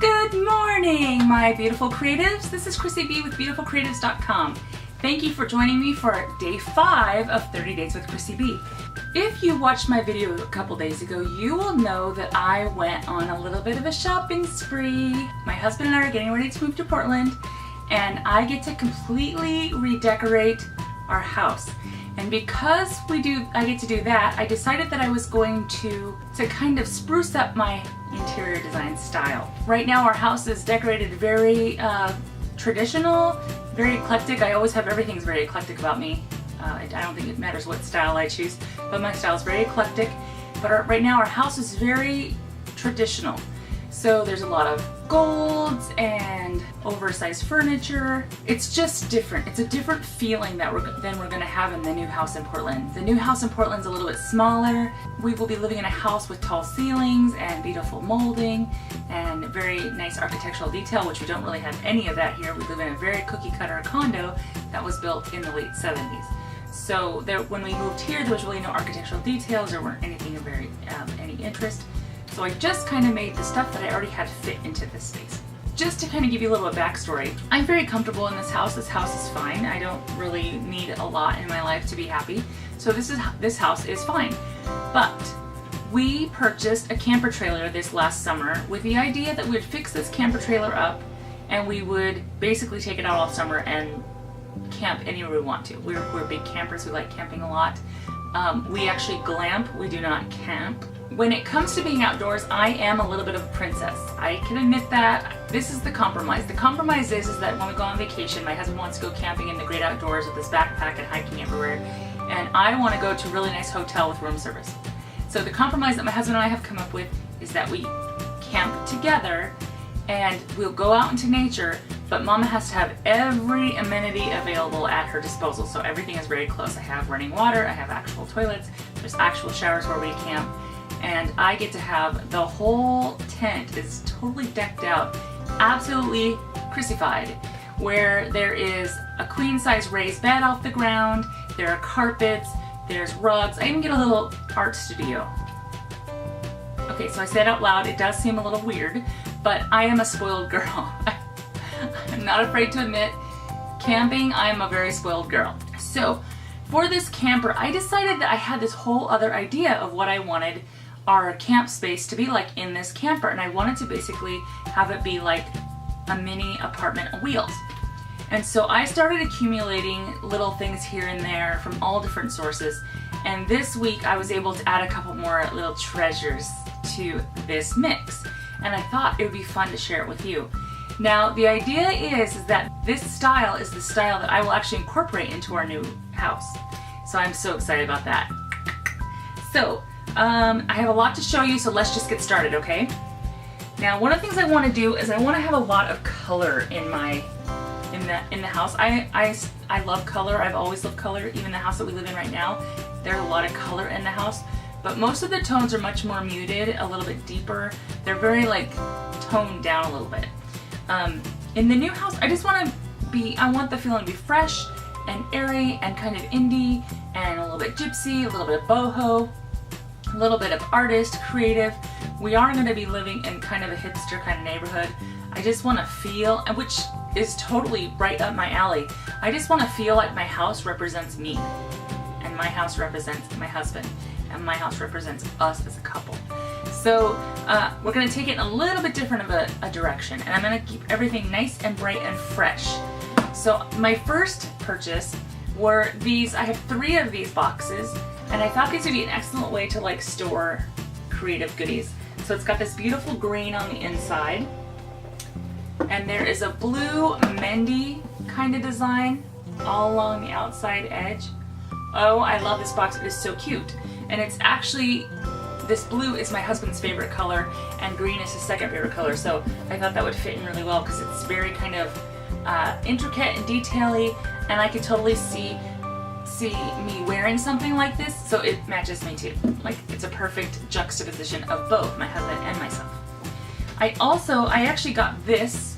Good morning, my beautiful creatives. This is Chrissie B with beautifulcreatives.com. Thank you for joining me for day 5 of 30 Days with Chrissie B. If you watched my video a couple days ago, you will know that I went on a little bit of a shopping spree. My husband and I are getting ready to move to Portland, and I get to completely redecorate our house. And because I get to do that, I decided that I was going to kind of spruce up my interior design style. Right now our house is decorated very traditional, very eclectic. I always have everything's very eclectic about me. I don't think it matters what style I choose, but my style is very eclectic. But right now our house is very traditional. So there's a lot of golds and oversized furniture. It's just different. It's a different feeling than we're gonna have in the new house in Portland. The new house in Portland's a little bit smaller. We will be living in a house with tall ceilings and beautiful molding and very nice architectural detail, which we don't really have any of that here. We live in a very cookie cutter condo that was built in the late 70s. So when we moved here, there was really no architectural details or weren't anything of any interest. So I just kind of made the stuff that I already had fit into this space. Just to kind of give you a little bit of backstory, I'm very comfortable in this house. This house is fine. I don't really need a lot in my life to be happy. So this house is fine. But we purchased a camper trailer this last summer with the idea that we'd fix this camper trailer up and we would basically take it out all summer and camp anywhere we want to. We're big campers. We like camping a lot. We actually glamp. We do not camp. When it comes to being outdoors, I am a little bit of a princess. I can admit that. This is the compromise. The compromise is that when we go on vacation, my husband wants to go camping in the great outdoors with his backpack and hiking everywhere, and I want to go to a really nice hotel with room service. So the compromise that my husband and I have come up with is that we camp together and we'll go out into nature, but Mama has to have every amenity available at her disposal. So everything is very close. I have running water, I have actual toilets, there's actual showers where we camp, and I get to have the whole tent is totally decked out, absolutely Chrissified, where there is a queen size raised bed off the ground, there are carpets, there's rugs, I even get a little art studio. Okay, so I said out loud, it does seem a little weird, but I am a spoiled girl. I'm not afraid to admit, camping, I am a very spoiled girl. So for this camper, I decided that I had this whole other idea of what I wanted our camp space to be like in this camper, and I wanted to basically have it be like a mini apartment on wheels. And so I started accumulating little things here and there from all different sources, and this week I was able to add a couple more little treasures to this mix, and I thought it would be fun to share it with you. Now the idea is that this style is the style that I will actually incorporate into our new house. So I'm so excited about that. So I have a lot to show you, so let's just get started, okay? Now one of the things I want to do is I want to have a lot of color in the house. I love color. I've always loved color. Even the house that we live in right now, there's a lot of color in the house. But most of the tones are much more muted, a little bit deeper. They're very like toned down a little bit. In the new house, I want the feeling to be fresh and airy and kind of indie and a little bit gypsy, a little bit of boho, a little bit of artist, creative. We are going to be living in kind of a hipster kind of neighborhood. I just want to feel, and which is totally right up my alley. I just want to feel like my house represents me, and my house represents my husband, and my house represents us as a couple. So we're going to take it in a little bit different of a direction, and I'm going to keep everything nice and bright and fresh. So my first purchase were these. I have 3 of these boxes, and I thought these would be an excellent way to like store creative goodies. So it's got this beautiful green on the inside, and there is a blue Mendy kind of design all along the outside edge. Oh, I love this box. It is so cute. And it's actually, this blue is my husband's favorite color and green is his second favorite color. So I thought that would fit in really well because it's very kind of intricate and detail-y, and I could totally see me wearing something like this, so it matches me too. Like, it's a perfect juxtaposition of both my husband and myself. I actually got this.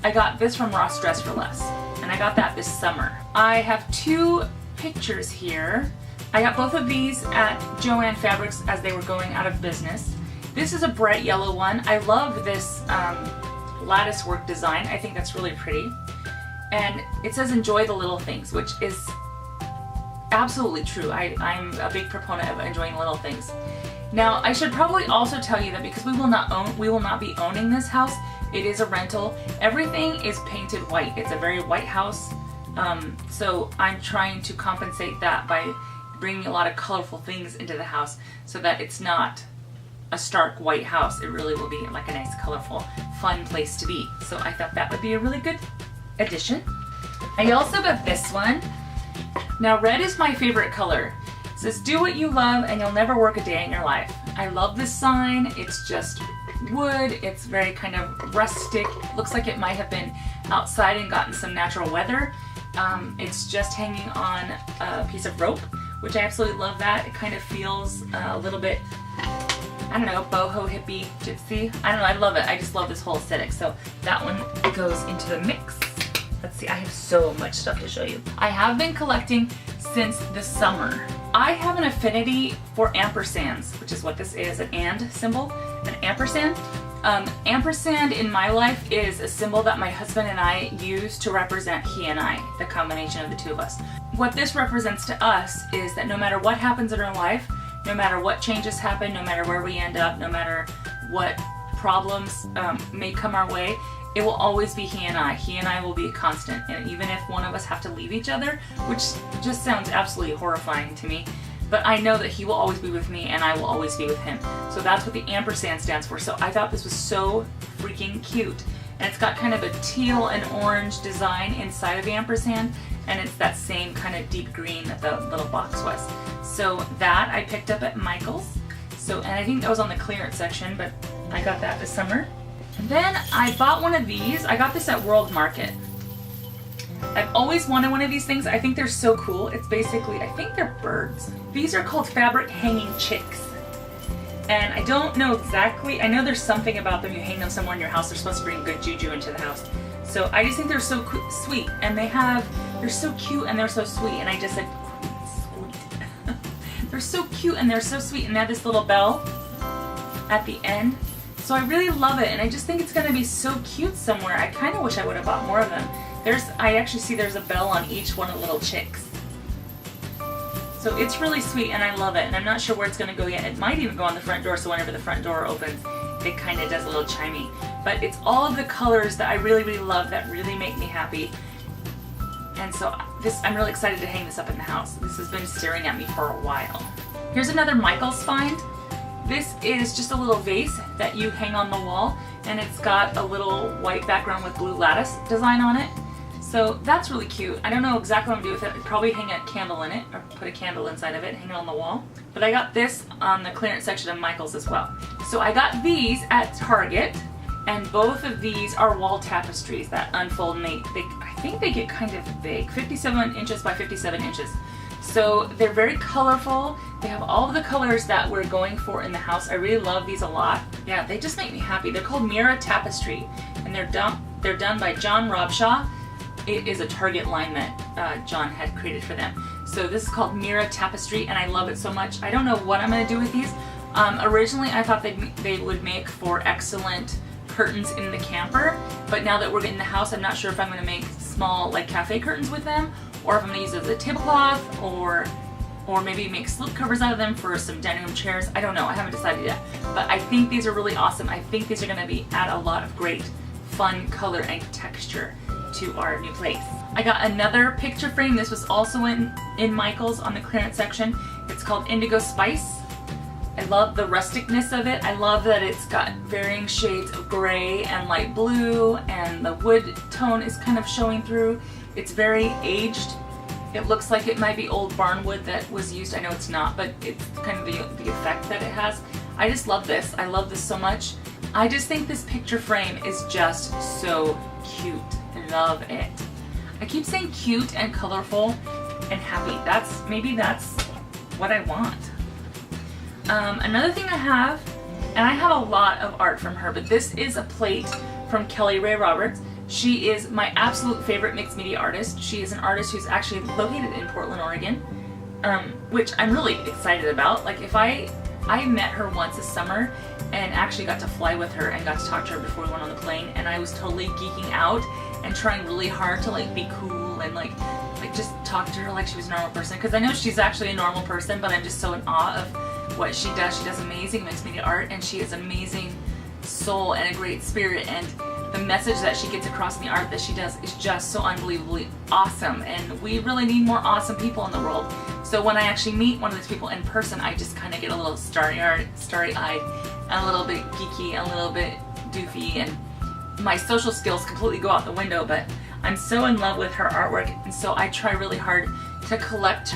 I got this from Ross Dress for Less, and I got that this summer. I have 2 pictures here. I got both of these at Joann Fabrics as they were going out of business. This is a bright yellow one. I love this lattice work design. I think that's really pretty. And it says enjoy the little things, which is absolutely true. I'm a big proponent of enjoying little things. Now, I should probably also tell you that because we will not be owning this house. It is a rental. Everything is painted white. It's a very white house. So I'm trying to compensate that by bringing a lot of colorful things into the house so that it's not a stark white house. It really will be like a nice, colorful, fun place to be. So I thought that would be a really good addition. I also got this one. Now, red is my favorite color. It says, do what you love and you'll never work a day in your life. I love this sign. It's just wood. It's very kind of rustic. Looks like it might have been outside and gotten some natural weather. It's just hanging on a piece of rope, which I absolutely love that. It kind of feels a little bit, I don't know, boho, hippie, gypsy. I don't know, I love it. I just love this whole aesthetic. So that one goes into the mix. Let's see, I have so much stuff to show you. I have been collecting since the summer. I have an affinity for ampersands, which is what this is, an and symbol, an ampersand. Ampersand in my life is a symbol that my husband and I use to represent he and I, the combination of the two of us. What this represents to us is that no matter what happens in our life, no matter what changes happen, no matter where we end up, no matter what problems may come our way, it will always be he and I. He and I will be a constant. And even if one of us have to leave each other, which just sounds absolutely horrifying to me, but I know that he will always be with me and I will always be with him. So that's what the ampersand stands for. So I thought this was so freaking cute. And it's got kind of a teal and orange design inside of the ampersand, and it's that same kind of deep green that the little box was. So that I picked up at Michael's. And I think that was on the clearance section, but I got that this summer. And then I bought one of these. I got this at World Market. I've always wanted one of these things. I think they're so cool. It's basically, I think they're birds. These are called fabric hanging chicks. And I don't know exactly, I know there's something about them. You hang them somewhere in your house, they're supposed to bring good juju into the house. So I just think they're so sweet, and they're so cute and they're so sweet. And I just said, sweet. They're so cute and they're so sweet, and they have this little bell at the end. So I really love it, and I just think it's gonna be so cute somewhere. I kind of wish I would have bought more of them. I actually see there's a bell on each one of the little chicks. So it's really sweet and I love it, and I'm not sure where it's gonna go yet. It might even go on the front door, so whenever the front door opens, it kind of does a little chimey. But it's all of the colors that I really, really love that really make me happy. And so I'm really excited to hang this up in the house. This has been staring at me for a while. Here's another Michael's find. This is just a little vase that you hang on the wall, and it's got a little white background with blue lattice design on it. So that's really cute. I don't know exactly what I'm gonna do with it. I'd probably hang a candle in it, or put a candle inside of it, hang it on the wall. But I got this on the clearance section of Michael's as well. So I got these at Target, and both of these are wall tapestries that unfold, and I think they get kind of big, 57 inches by 57 inches. So they're very colorful. They have all of the colors that we're going for in the house. I really love these a lot. Yeah, they just make me happy. They're called Mira Tapestry, and they're done by John Robshaw. It is a Target line that John had created for them. So this is called Mira Tapestry, and I love it so much. I don't know what I'm gonna do with these. Originally I thought they would make for excellent curtains in the camper, but now that we're in the house, I'm not sure if I'm gonna make small like cafe curtains with them, or if I'm gonna use it as a tablecloth, or maybe make slip covers out of them for some dining room chairs. I don't know, I haven't decided yet. But I think these are really awesome. I think these are gonna add a lot of great fun color and texture to our new place. I got another picture frame. This was also in Michael's on the clearance section. It's called Indigo Spice. I love the rusticness of it. I love that it's got varying shades of gray and light blue, and the wood tone is kind of showing through. It's very aged. It looks like it might be old barn wood that was used. I know it's not, but it's kind of the effect that it has. I just love this. I love this so much. I just think this picture frame is just so cute. Love it. I keep saying cute and colorful and happy. Maybe that's what I want. Another thing I have, and I have a lot of art from her, but this is a plate from Kelly Ray Roberts. She is my absolute favorite mixed media artist. She is an artist who's actually located in Portland, Oregon, which I'm really excited about. Like if I I met her once this summer and actually got to fly with her and got to talk to her before we went on the plane, and I was totally geeking out and trying really hard to like be cool and like just talk to her like she was a normal person, because I know she's actually a normal person, but I'm just so in awe of what she does. She does amazing mixed media art, and she is an amazing soul and a great spirit, and the message that she gets across in the art that she does is just so unbelievably awesome, and we really need more awesome people in the world. So when I actually meet one of those people in person, I just kind of get a little starry-eyed and a little bit geeky and a little bit doofy, and my social skills completely go out the window, but I'm so in love with her artwork, and so I try really hard to collect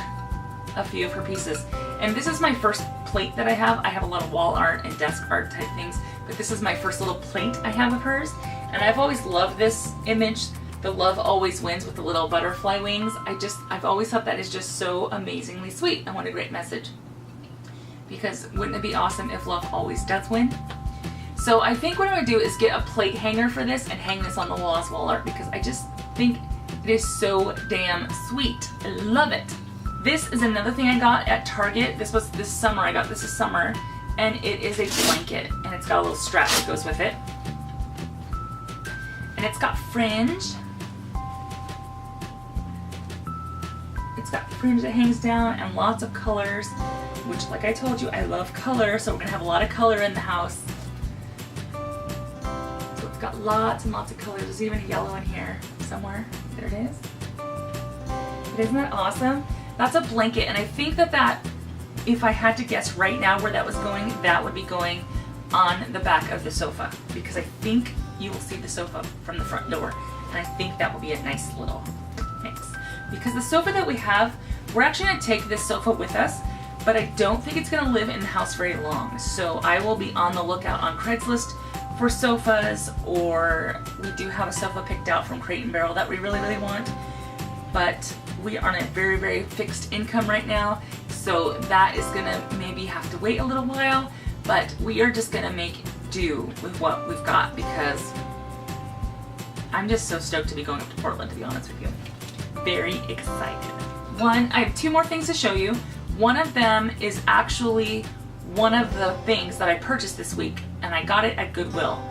a few of her pieces. And this is my first plate that I have. I have a lot of wall art and desk art type things, but this is my first little plate I have of hers, and I've always loved this image, the love always wins, with the little butterfly wings. I've always thought that is just so amazingly sweet and what a great message, because wouldn't it be awesome if love always does win? So I think what I'm going to do is get a plate hanger for this and hang this on the wall as wall art, because I just think it is so damn sweet. I love it. This is another thing I got at Target. This was this summer. I got this summer, and it is a blanket, and it's got a little strap that goes with it. And it's got fringe. It's got fringe that hangs down and lots of colors, which, like I told you, I love color, so we're going to have a lot of color in the house. So it's got lots and lots of colors. There's even a yellow in here somewhere. There it is. But isn't that awesome? That's a blanket, and I think that if I had to guess right now where that was going, that would be going on the back of the sofa, because I think you will see the sofa from the front door, and I think that will be a nice little mix. Because the sofa that we have, we're actually going to take this sofa with us, but I don't think it's going to live in the house very long. So I will be on the lookout on Craigslist for sofas, or we do have a sofa picked out from Crate and Barrel that we really, really want. But we are on a very, very fixed income right now, so that is going to maybe have to wait a little while, but we are just going to make do with what we've got, because I'm just so stoked to be going up to Portland, to be honest with you. Very excited. I have two more things to show you. One of them is actually one of the things that I purchased this week, and I got it at Goodwill.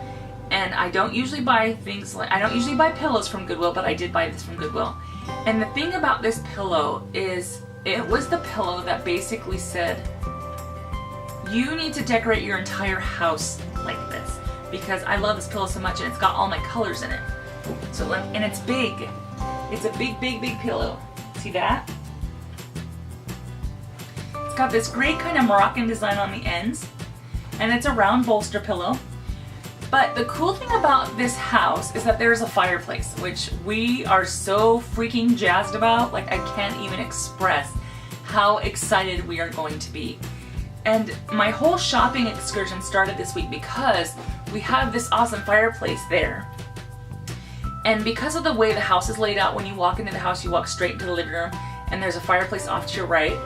And I don't usually buy things like, I don't usually buy pillows from Goodwill, but I did buy this from Goodwill. And the thing about this pillow is, it was the pillow that basically said, you need to decorate your entire house like this, because I love this pillow so much, and it's got all my colors in it. So, and it's big. It's a big, big, big pillow. See that? It's got this great kind of Moroccan design on the ends, and it's a round bolster pillow. But the cool thing about this house is that there's a fireplace, which we are so freaking jazzed about. Like, I can't even express how excited we are going to be. And my whole shopping excursion started this week because we have this awesome fireplace there. And because of the way the house is laid out, when you walk into the house, you walk straight into the living room, and there's a fireplace off to your right,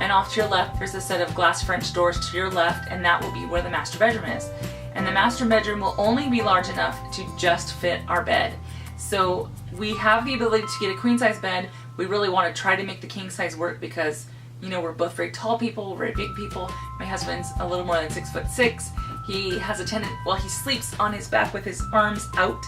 and off to your left there's a set of glass French doors to your left, and that will be where the master bedroom is. And the master bedroom will only be large enough to just fit our bed. So we have the ability to get a queen size bed. We really want to try to make the king size work, because, you know, we're both very tall people, very big people. My husband's a little more than 6'6". He has a tendency, well, he sleeps on his back with his arms out,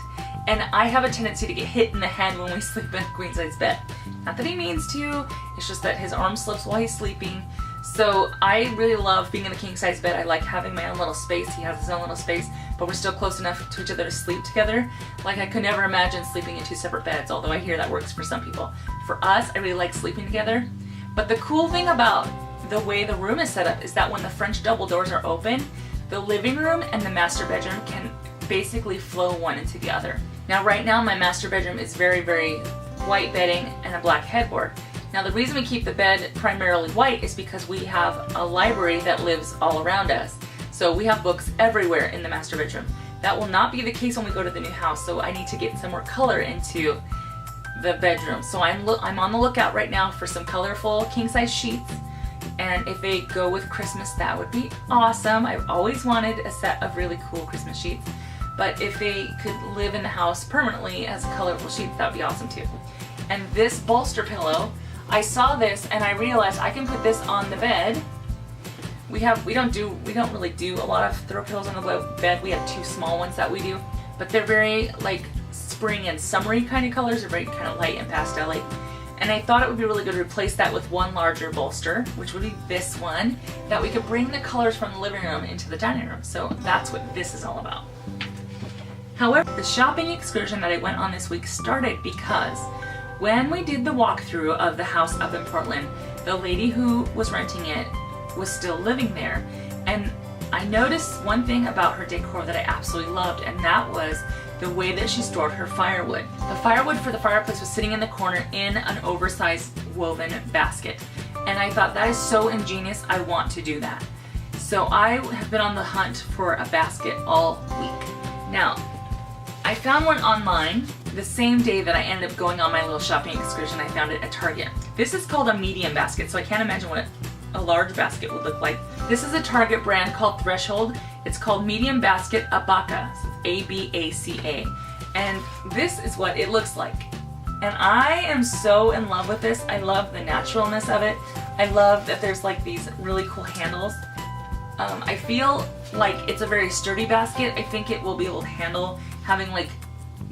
and I have a tendency to get hit in the head when we sleep in a queen size bed. Not that he means to, it's just that his arm slips while he's sleeping. So I really love being in a king size bed. I like having my own little space. He has his own little space, but we're still close enough to each other to sleep together. Like, I could never imagine sleeping in two separate beds, although I hear that works for some people. For us, I really like sleeping together. But the cool thing about the way the room is set up is that when the French double doors are open, the living room and the master bedroom can basically flow one into the other. Now, right now, my master bedroom is very, very white bedding and a black headboard. Now, the reason we keep the bed primarily white is because we have a library that lives all around us. So we have books everywhere in the master bedroom. That will not be the case when we go to the new house, so I need to get some more color into the bedroom. So I'm on the lookout right now for some colorful king-size sheets, and if they go with Christmas, that would be awesome. I've always wanted a set of really cool Christmas sheets, but if they could live in the house permanently as colorful sheets, that would be awesome too. And this bolster pillow, I saw this and I realized I can put this on the bed We don't really do a lot of throw pillows on the bed. We have 2 small ones that we do, but they're very like spring and summery kind of colors. They're very kind of light and pastel-y. And I thought it would be really good to replace that with one larger bolster, which would be this one, that we could bring the colors from the living room into the dining room. So that's what this is all about. However, the shopping excursion that I went on this week started because when we did the walkthrough of the house up in Portland, the lady who was renting it was still living there. And I noticed one thing about her decor that I absolutely loved, and that was the way that she stored her firewood. The firewood for the fireplace was sitting in the corner in an oversized woven basket. And I thought, that is so ingenious, I want to do that. So I have been on the hunt for a basket all week. Now, I found one online the same day that I ended up going on my little shopping excursion. I found it at Target. This is called a medium basket, so I can't imagine what a large basket would look like. This is a Target brand called Threshold. It's called Medium Basket Abaca, so A-B-A-C-A. And this is what it looks like. And I am so in love with this. I love the naturalness of it. I love that there's like these really cool handles. I feel like it's a very sturdy basket. I think it will be able to handle having like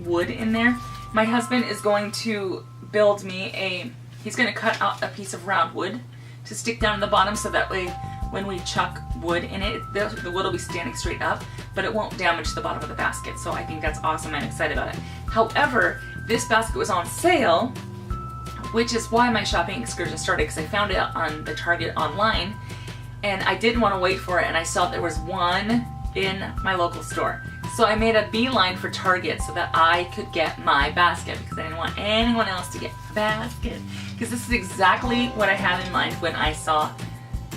wood in there. My husband is going to build me he's going to cut out a piece of round wood to stick down in the bottom, so that way when we chuck wood in it, the wood will be standing straight up, but it won't damage the bottom of the basket. So I think that's awesome. I'm excited about it. However, this basket was on sale, which is why my shopping excursion started, because I found it on the Target online, and I didn't want to wait for it, and I saw there was one in my local store. So I made a beeline for Target so that I could get my basket, because I didn't want anyone else to get a basket. Because this is exactly what I had in mind when I saw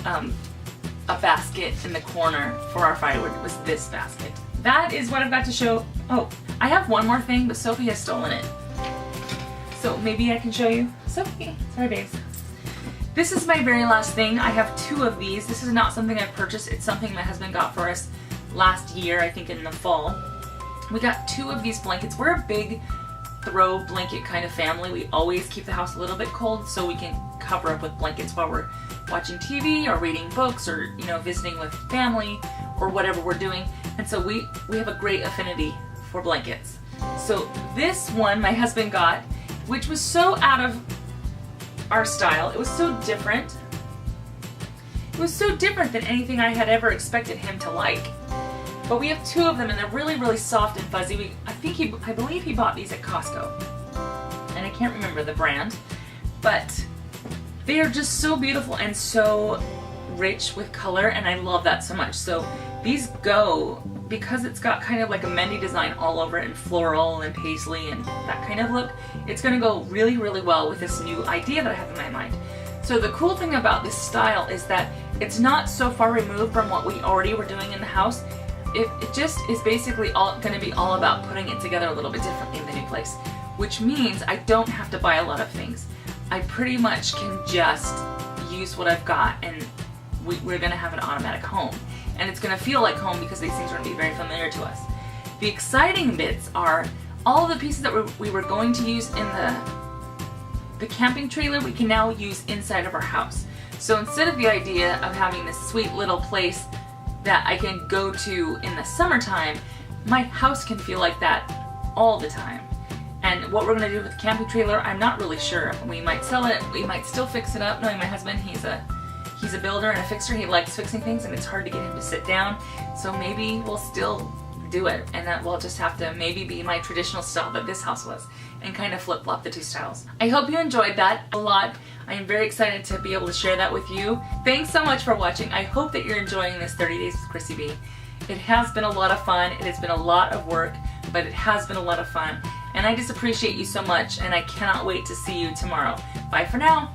a basket in the corner for our firewood. It was this basket. That is what I've got to show. Oh, I have one more thing, but Sophie has stolen it. So maybe I can show you. Sophie, sorry babes. This is my very last thing. I have 2 of these. This is not something I've purchased. It's something my husband got for us last year, I think in the fall. We got 2 of these blankets. We're a big throw blanket kind of family. We always keep the house a little bit cold so we can cover up with blankets while we're watching TV or reading books or, you know, visiting with family or whatever we're doing. And so we have a great affinity for blankets. So this one my husband got, which was so out of our style. It was so different. It was so different than anything I had ever expected him to like. But we have 2 of them, and they're really, really soft and fuzzy. I believe he bought these at Costco, and I can't remember the brand, but they are just so beautiful and so rich with color, and I love that so much. So these go, because it's got kind of like a Mendy design all over it, and floral and paisley and that kind of look, it's going to go really, really well with this new idea that I have in my mind. So the cool thing about this style is that it's not so far removed from what we already were doing in the house. It just is basically going to be all about putting it together a little bit differently in the new place, which means I don't have to buy a lot of things. I pretty much can just use what I've got, and we're going to have an automatic home. And it's going to feel like home because these things are going to be very familiar to us. The exciting bits are all the pieces that we were going to use in the camping trailer, we can now use inside of our house. So instead of the idea of having this sweet little place that I can go to in the summertime, my house can feel like that all the time. And what we're going to do with the camping trailer, I'm not really sure. We might sell it, we might still fix it up. Knowing my husband, he's a builder and a fixer. He likes fixing things, and it's hard to get him to sit down. So maybe we'll still do it, and that will just have to maybe be my traditional style that this house was, and kind of flip-flop the 2 styles. I hope you enjoyed that a lot. I am very excited to be able to share that with you. Thanks so much for watching. I hope that you're enjoying this 30 Days with Chrissie B. It has been a lot of fun. It has been a lot of work, but it has been a lot of fun. And I just appreciate you so much, and I cannot wait to see you tomorrow. Bye for now.